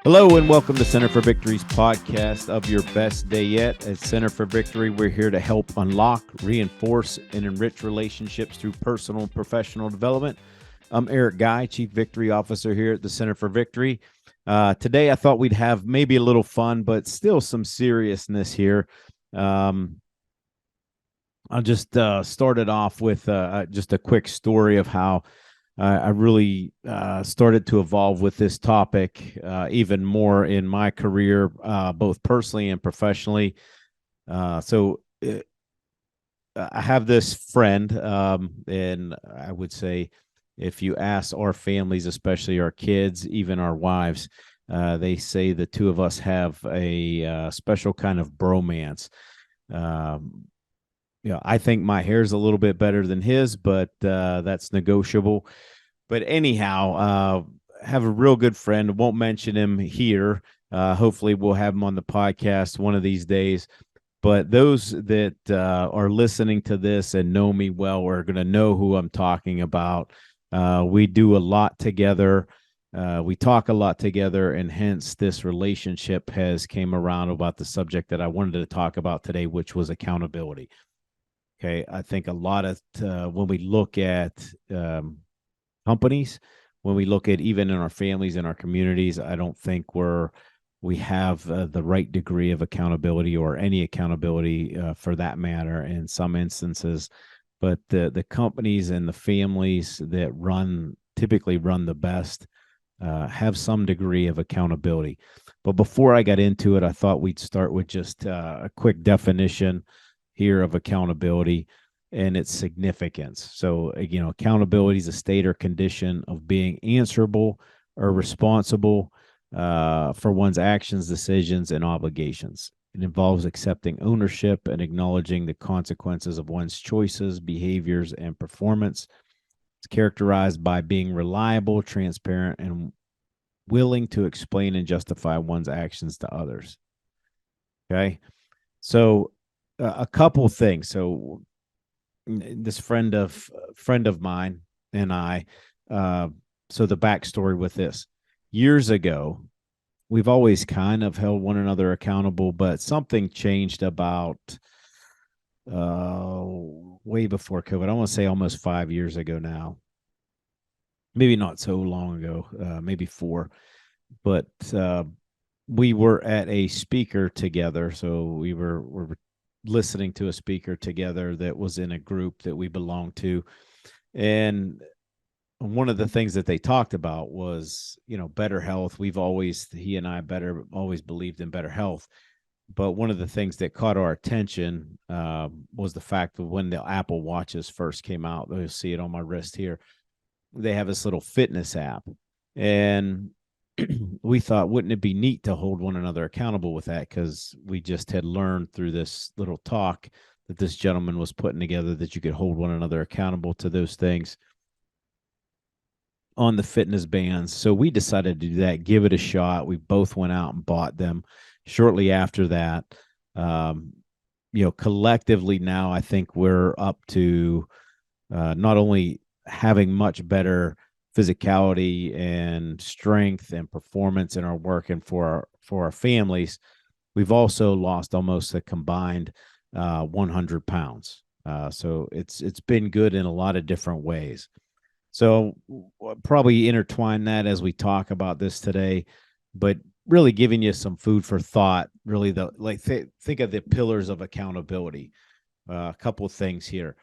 Hello and welcome to Center for Victory's podcast of your best day yet. At Center for Victory, we're here to help unlock, reinforce, and enrich relationships through personal and professional development. I'm Eric Guy, Chief Victory Officer here at the Center for Victory. Today, I thought we'd have maybe a little fun, but still some seriousness here. I'll just start it off with just a quick story of how I really started to evolve with this topic even more in my career, both personally and professionally. So I have this friend, and I would say if you ask our families, especially our kids, even our wives, they say the two of us have a special kind of bromance. I think my hair's a little bit better than his, but that's negotiable. But anyhow, have a real good friend. Won't mention him here. Hopefully, we'll have him on the podcast one of these days. But those that are listening to this and know me well are going to know who I'm talking about. We do a lot together. We talk a lot together, and hence this relationship has came around about the subject that I wanted to talk about today, which was accountability. Okay, I think a lot of when we look at companies, when we look at even in our families and our communities, I don't think we have the right degree of accountability or any accountability for that matter in some instances. But the companies and the families that typically run the best have some degree of accountability. But before I got into it, I thought we'd start with just a quick definition here of accountability and its significance. So, accountability is a state or condition of being answerable or responsible for one's actions, decisions, and obligations. It involves accepting ownership and acknowledging the consequences of one's choices, behaviors, and performance. It's characterized by being reliable, transparent, and willing to explain and justify one's actions to others. Okay. So, a couple things. So, this friend of mine and I, so the backstory with this: years ago, we've always kind of held one another accountable, but something changed about way before COVID. I want to say almost 5 years ago now. Maybe not so long ago, maybe 4, but we were at a speaker together. So we were listening to a speaker together that was in a group that we belonged to. And one of the things that they talked about was, better health. He and I always believed in better health. But one of the things that caught our attention was the fact that when the Apple Watches first came out, you'll see it on my wrist here, they have this little fitness app. And we thought, wouldn't it be neat to hold one another accountable with that? Because we just had learned through this little talk that this gentleman was putting together that you could hold one another accountable to those things on the fitness bands. So we decided to do that, give it a shot. We both went out and bought them. Shortly after that, collectively now, I think we're up to not only having much better physicality and strength and performance in our work and for our families, we've also lost almost a combined 100 pounds. So it's been good in a lot of different ways. So we'll probably intertwine that as we talk about this today, but really giving you some food for thought. Really, think of the pillars of accountability. A couple of things here.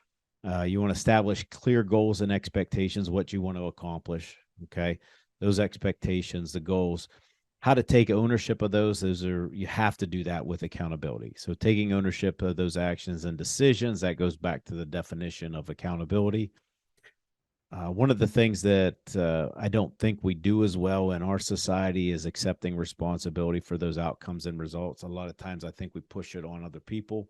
You want to establish clear goals and expectations, what you want to accomplish. Okay. Those expectations, the goals, how to take ownership of those. You have to do that with accountability. So taking ownership of those actions and decisions, that goes back to the definition of accountability. One of the things that I don't think we do as well in our society is accepting responsibility for those outcomes and results. A lot of times I think we push it on other people.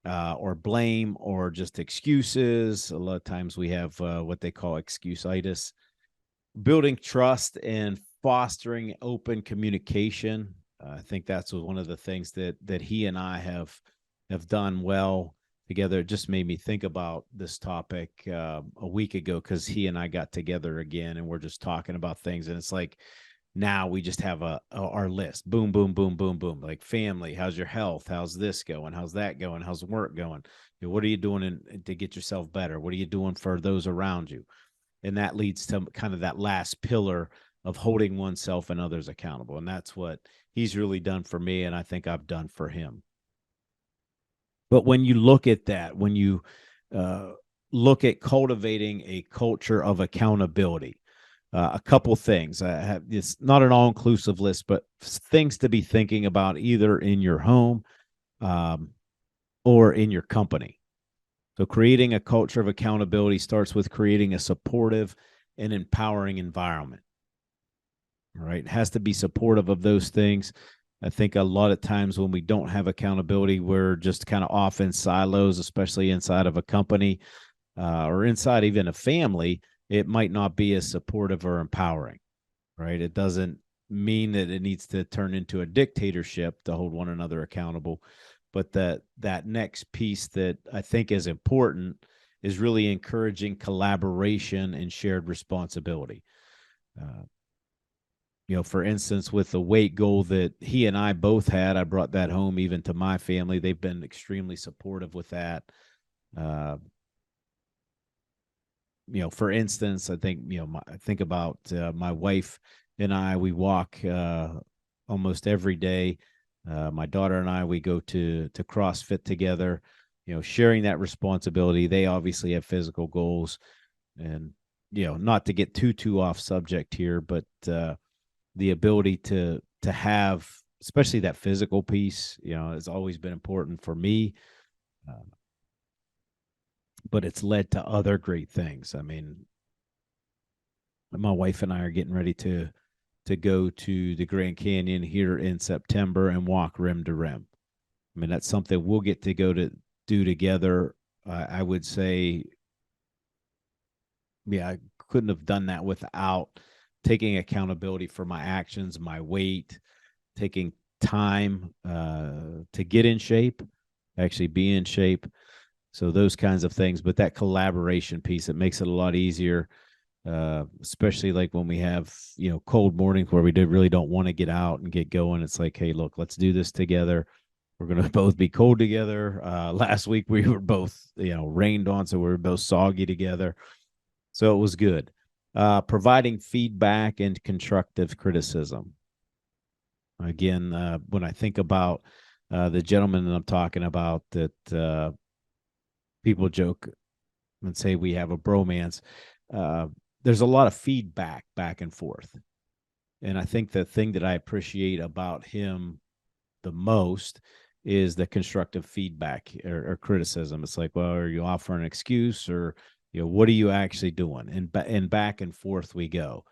Or blame or just excuses. A lot of times we have what they call excuse-itis. Building trust and fostering open communication. I think that's one of the things that he and I have done well together. It just made me think about this topic a week ago because he and I got together again and we're just talking about things. And it's like, Now we just have our list. Boom, boom, boom, boom, boom. Like family, how's your health? How's this going? How's that going? How's work going? What are you doing to get yourself better? What are you doing for those around you? And that leads to kind of that last pillar of holding oneself and others accountable. And that's what he's really done for me, and I think I've done for him. But when you look at that, when you uh, look at cultivating a culture of accountability, a couple things. I have, it's not an all-inclusive list, but things to be thinking about either in your home um, or in your company. So creating a culture of accountability starts with creating a supportive and empowering environment. All right. It has to be supportive of those things. I think a lot of times when we don't have accountability, we're just kind of off in silos, especially inside of a company or inside even a family. It might not be as supportive or empowering, right? It doesn't mean that it needs to turn into a dictatorship to hold one another accountable, but that next piece that I think is important is really encouraging collaboration and shared responsibility. Uh, for instance, with the weight goal that he and I both had, I brought that home even to my family. They've been extremely supportive with that. Uh, for instance, I think, I think about my wife and I, we walk almost every day. My daughter and I, we go to CrossFit together, sharing that responsibility. They obviously have physical goals, and, not to get too off subject here, but the ability to have, especially that physical piece, has always been important for me. Uh, but it's led to other great things. I mean, my wife and I are getting ready to go to the Grand Canyon here in September and walk rim to rim. I mean, that's something we'll get to go to do together. I would say, yeah, I couldn't have done that without taking accountability for my actions, my weight, taking time to get in shape, actually be in shape. So those kinds of things. But that collaboration piece, it makes it a lot easier, especially like when we have, cold mornings where we really don't want to get out and get going. It's like, hey, look, let's do this together. We're going to both be cold together. Last week we were both, rained on, so we were both soggy together. So it was good. Providing feedback and constructive criticism. Again, when I think about the gentleman that I'm talking about, that people joke and say we have a bromance, there's a lot of feedback back and forth. And I think the thing that I appreciate about him the most is the constructive feedback or criticism. It's like, well, are you offering an excuse, or, what are you actually doing? And back and forth we go.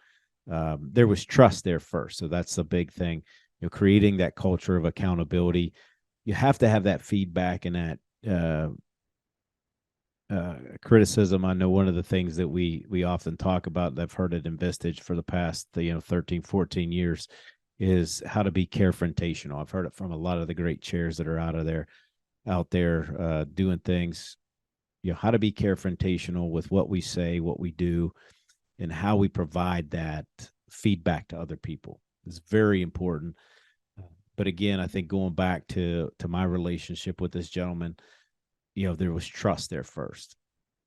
There was trust there first. So that's the big thing, creating that culture of accountability. You have to have that feedback and that criticism. I know one of the things that we often talk about, and I've heard it in Vistage for the past 13, 14 years, is how to be confrontational. I've heard it from a lot of the great chairs that are out there doing things. How to be confrontational with what we say, what we do, and how we provide that feedback to other people is very important. But again, I think going back to my relationship with this gentleman, there was trust there first.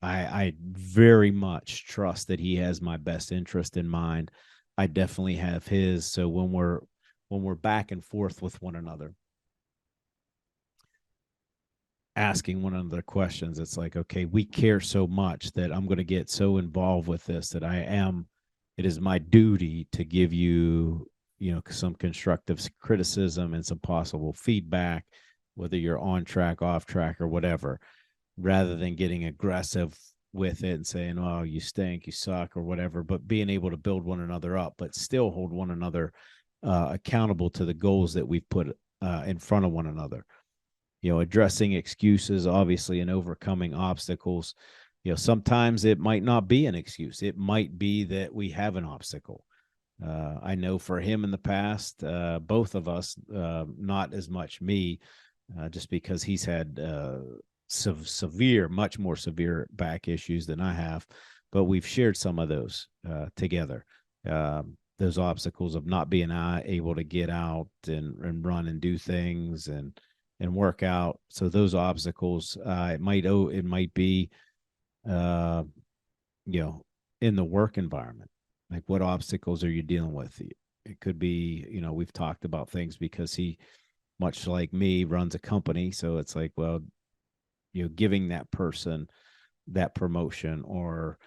I very much trust that he has my best interest in mind. I definitely have his. So when we're back and forth with one another, asking one another questions, it's like, okay, we care so much that I'm going to get so involved with this that it is my duty to give you, some constructive criticism and some possible feedback, whether you're on track, off track, or whatever, rather than getting aggressive with it and saying, oh, you stink, you suck, or whatever, but being able to build one another up, but still hold one another accountable to the goals that we've put in front of one another. Addressing excuses, obviously, and overcoming obstacles. Sometimes it might not be an excuse. It might be that we have an obstacle. I know for him in the past, both of us, not as much me, just because he's had much more severe back issues than I have, but we've shared some of those together. those obstacles of not being able to get out and run and do things and work out. So those obstacles, it might be, uh, you know, in the work environment. Like, what obstacles are you dealing with? It could be, we've talked about things because he, much like me, runs a company. So it's like, well, giving that person that promotion, or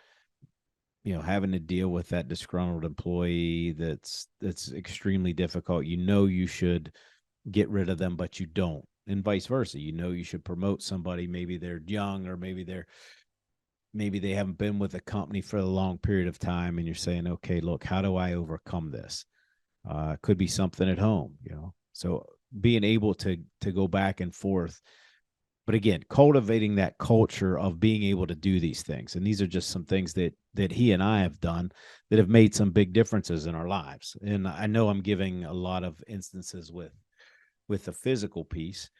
having to deal with that disgruntled employee that's extremely difficult. You should get rid of them, but you don't, and vice versa. You should promote somebody. Maybe they're young, or maybe they haven't been with a company for a long period of time, and you're saying, okay, look, how do I overcome this? Could be something at home, so being able to go back and forth. But again, cultivating that culture of being able to do these things. And these are just some things that he and I have done that have made some big differences in our lives. And I know I'm giving a lot of instances with the physical piece,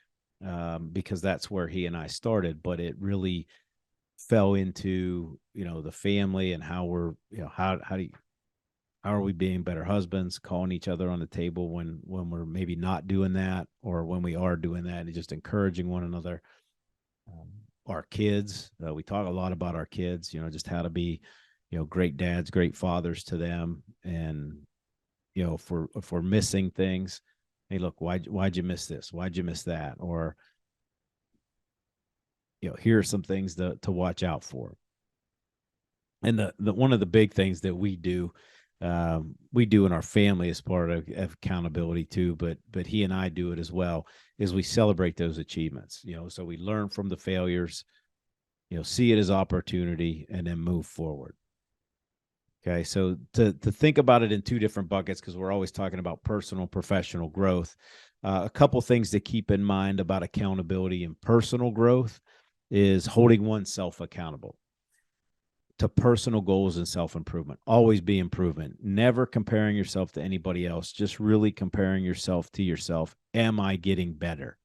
because that's where he and I started, but it really fell into, the family, and how we're, how are we being better husbands, calling each other on the table when we're maybe not doing that, or when we are doing that, and just encouraging one another. Our kids, we talk a lot about our kids, just how to be, great dads, great fathers to them. And, if we're missing things, hey, look, why'd you miss this? Why'd you miss that? Or, here are some things to watch out for. And the one of the big things that we do in our family as part of accountability too, but he and I do it as well, is we celebrate those achievements. So we learn from the failures, see it as opportunity, and then move forward. Okay, so to think about it in two different buckets, because we're always talking about personal, professional growth. A couple things to keep in mind about accountability and personal growth is holding oneself accountable to personal goals and self-improvement. Always be improvement. Never comparing yourself to anybody else, just really comparing yourself to yourself. Am I getting better?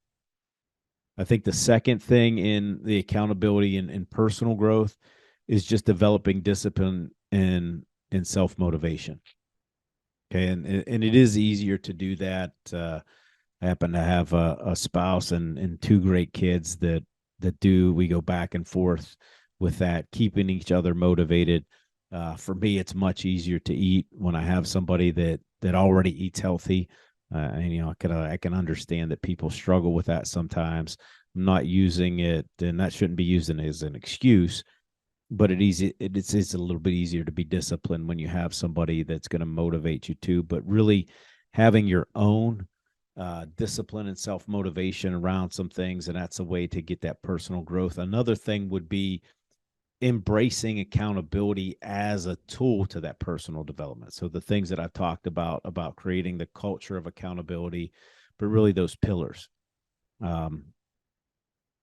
I think the second thing in the accountability and personal growth is just developing discipline and self-motivation. Okay. And it is easier to do that. I happen to have a spouse and two great kids that we go back and forth with that, keeping each other motivated. For me, it's much easier to eat when I have somebody that already eats healthy. And I can understand that people struggle with that sometimes. I'm not using it, and that shouldn't be used as an excuse, but it's a little bit easier to be disciplined when you have somebody that's going to motivate you too. But really having your own discipline and self-motivation around some things, and that's a way to get that personal growth. Another thing would be embracing accountability as a tool to that personal development. So the things that I've talked about creating the culture of accountability, but really those pillars.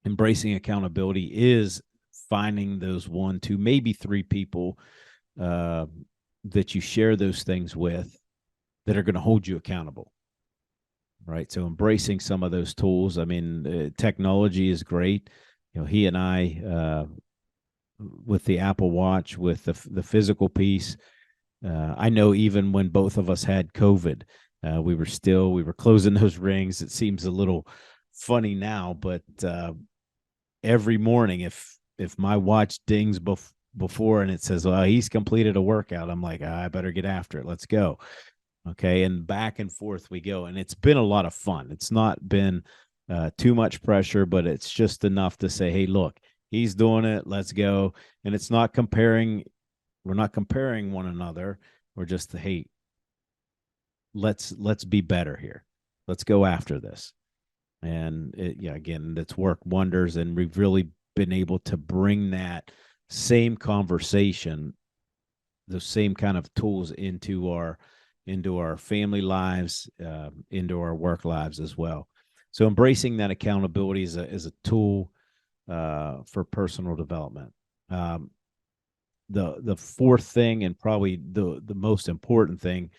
Embracing accountability is finding those 1, 2, maybe 3 people that you share those things with that are going to hold you accountable. Right. So embracing some of those tools. I mean, technology is great. He and I, with the Apple Watch, with the physical piece, I know even when both of us had COVID, we were closing those rings. It seems a little funny now, but every morning, if my watch dings before and it says, well, he's completed a workout, I'm like, I better get after it. Let's go. Okay. And back and forth we go. And it's been a lot of fun. It's not been too much pressure, but it's just enough to say, hey, look, he's doing it. Let's go. And it's not comparing. We're not comparing one another. We're just, hey, let's be better here. Let's go after this. And again, that's worked wonders. And we've really been able to bring that same conversation, those same kind of tools into our family lives, into our work lives as well. So embracing that accountability is a tool for personal development. The fourth thing, and probably the most important thing,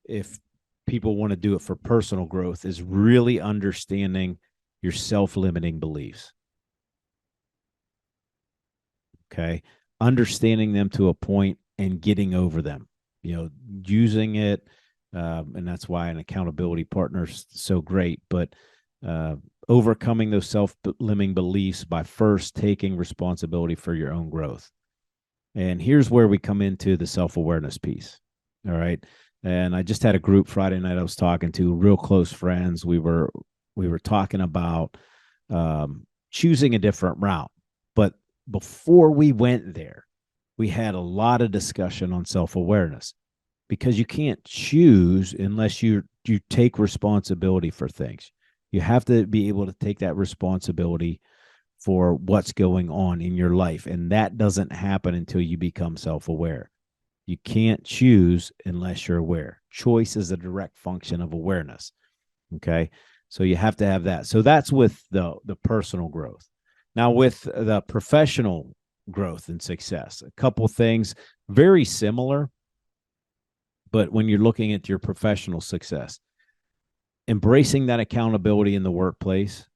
if people want to do it for personal growth, is really understanding your self-limiting beliefs. Okay. Understanding them to a point and getting over them. using it. And that's why an accountability partner is so great. But overcoming those self-limiting beliefs by first taking responsibility for your own growth. And here's where we come into the self-awareness piece. All right. And I just had a group Friday night I was talking to, real close friends. We were talking about choosing a different route. But before we went there, we had a lot of discussion on self-awareness, because you can't choose unless you take responsibility for things. You have to be able to take that responsibility for what's going on in your life. And that doesn't happen until you become self-aware. You can't choose unless you're aware. Choice is a direct function of awareness. Okay. So you have to have that. So that's with the personal growth. Now, with the professional growth and success, a couple things very similar, but when you're looking at your professional success, embracing that accountability in the workplace.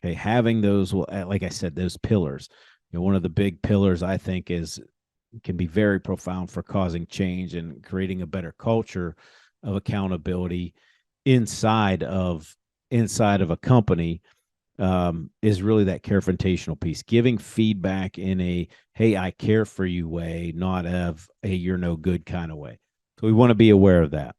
Okay, having those, like I said, those pillars. One of the big pillars I think can be very profound for causing change and creating a better culture of accountability inside of a company, is really that confrontational piece, giving feedback in a, hey, I care for you way, not of a you're no good kind of way. So we want to be aware of that.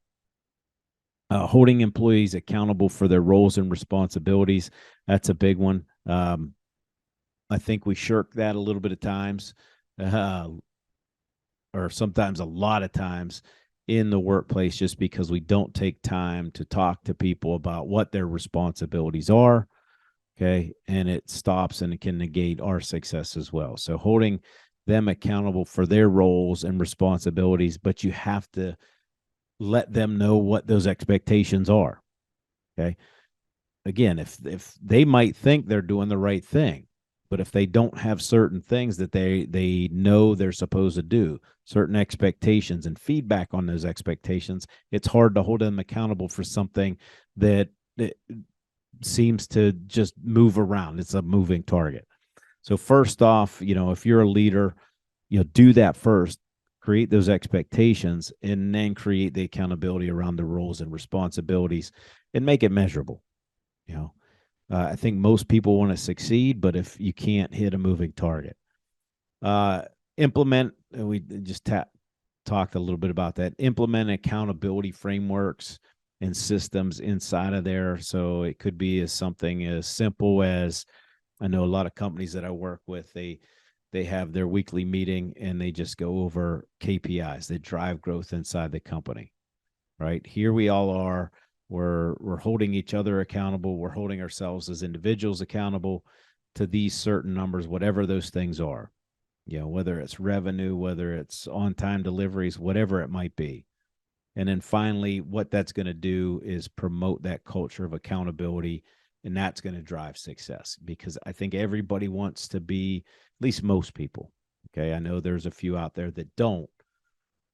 Holding employees accountable for their roles and responsibilities. That's a big one. I think we shirk that a little bit of times, or sometimes a lot of times in the workplace, just because we don't take time to talk to people about what their responsibilities are. Okay. And it stops and it can negate our success as well. So holding them accountable for their roles and responsibilities, but you have to let them know what those expectations are. Okay. Again, if they might think they're doing the right thing, but if they don't have certain things that they know they're supposed to do, certain expectations and feedback on those expectations, it's hard to hold them accountable for something that seems to just move around. It's a moving target. So first off, if you're a leader, do that first, create those expectations, and then create the accountability around the roles and responsibilities and make it measurable. I think most people want to succeed, but if you can't hit a moving target, implement, we just talked a little bit about that, implement accountability frameworks and systems inside of there. So it could be as something as simple as, I know a lot of companies that I work with, they have their weekly meeting and they just go over KPIs that drive growth inside the company, right? Here we all are. We're holding each other accountable. We're holding ourselves as individuals accountable to these certain numbers, whatever those things are, whether it's revenue, whether it's on-time deliveries, whatever it might be. And then finally, what that's going to do is promote that culture of accountability, and that's going to drive success, because I think everybody wants to be, at least most people. Okay. I know there's a few out there that don't,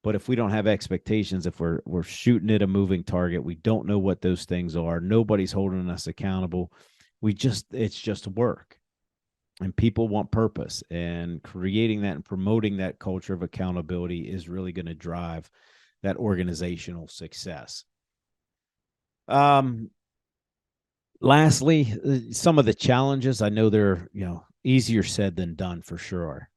but if we don't have expectations, if we're shooting at a moving target, we don't know what those things are, nobody's holding us accountable. It's just work. And people want purpose, and creating that and promoting that culture of accountability is really going to drive that organizational success. Lastly, some of the challenges, I know they're, easier said than done for sure,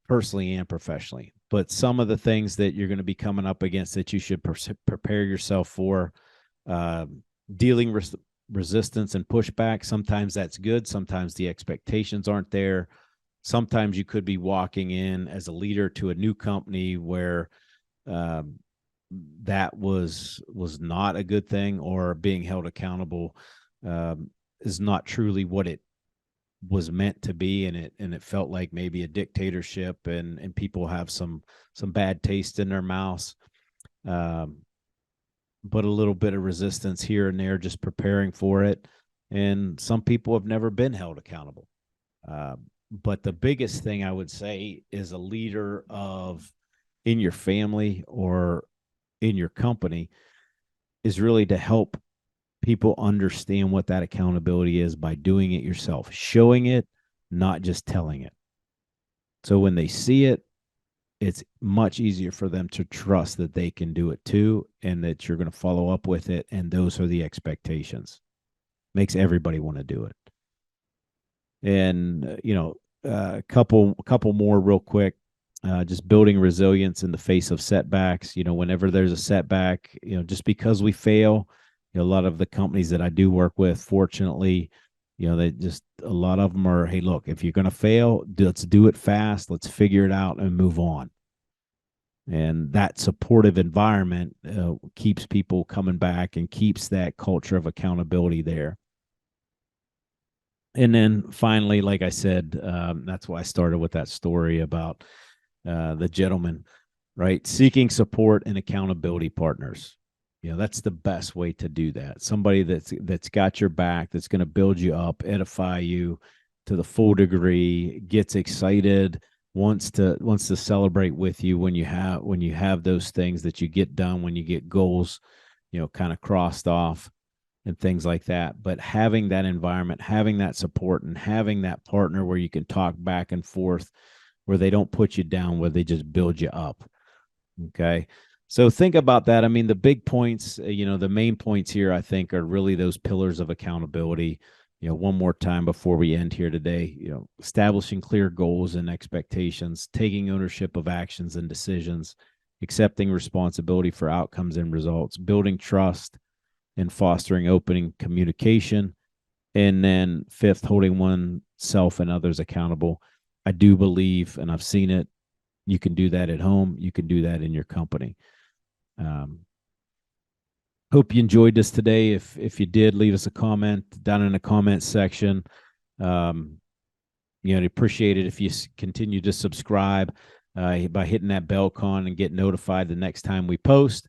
personally and professionally, but some of the things that you're going to be coming up against that you should prepare yourself for, dealing with resistance and pushback. Sometimes that's good. Sometimes the expectations aren't there. Sometimes you could be walking in as a leader to a new company where, that was not a good thing, or being held accountable is not truly what it was meant to be, and it felt like maybe a dictatorship, and people have some bad taste in their mouths, but a little bit of resistance here and there, just preparing for it. And some people have never been held accountable, but the biggest thing I would say is a leader in your family or in your company is really to help people understand what that accountability is by doing it yourself, showing it, not just telling it. So when they see it, it's much easier for them to trust that they can do it too, and that you're going to follow up with it. And those are the expectations. Makes everybody want to do it. And couple more real quick. Just building resilience in the face of setbacks. Whenever there's a setback, just because we fail, a lot of the companies that I do work with, fortunately, they just, a lot of them are, hey, look, if you're going to fail, let's do it fast. Let's figure it out and move on. And that supportive environment keeps people coming back and keeps that culture of accountability there. And then finally, like I said, that's why I started with that story about the gentleman, right? Seeking support and accountability partners. That's the best way to do that. Somebody that's got your back, that's going to build you up, edify you to the full degree, gets excited, wants to celebrate with you when you have those things that you get done, when you get goals, kind of crossed off and things like that. But having that environment, having that support, and having that partner where you can talk back and forth, where they don't put you down, where they just build you up. Okay. So think about that. I mean, the big points, the main points here, I think, are really those pillars of accountability. One more time before we end here today, establishing clear goals and expectations, taking ownership of actions and decisions, accepting responsibility for outcomes and results, building trust and fostering open communication. And then fifth, holding oneself and others accountable. I do believe, and I've seen it, you can do that at home. You can do that in your company. Hope you enjoyed this today. If you did, leave us a comment down in the comment section. I'd appreciate it if you continue to subscribe by hitting that bell icon and get notified the next time we post.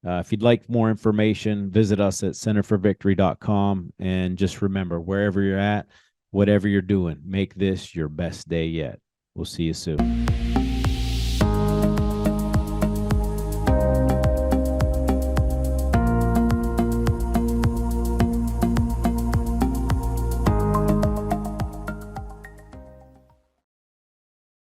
If you'd like more information, visit us at centerforvictory.com. And just remember, wherever you're at, whatever you're doing, make this your best day yet. We'll see you soon.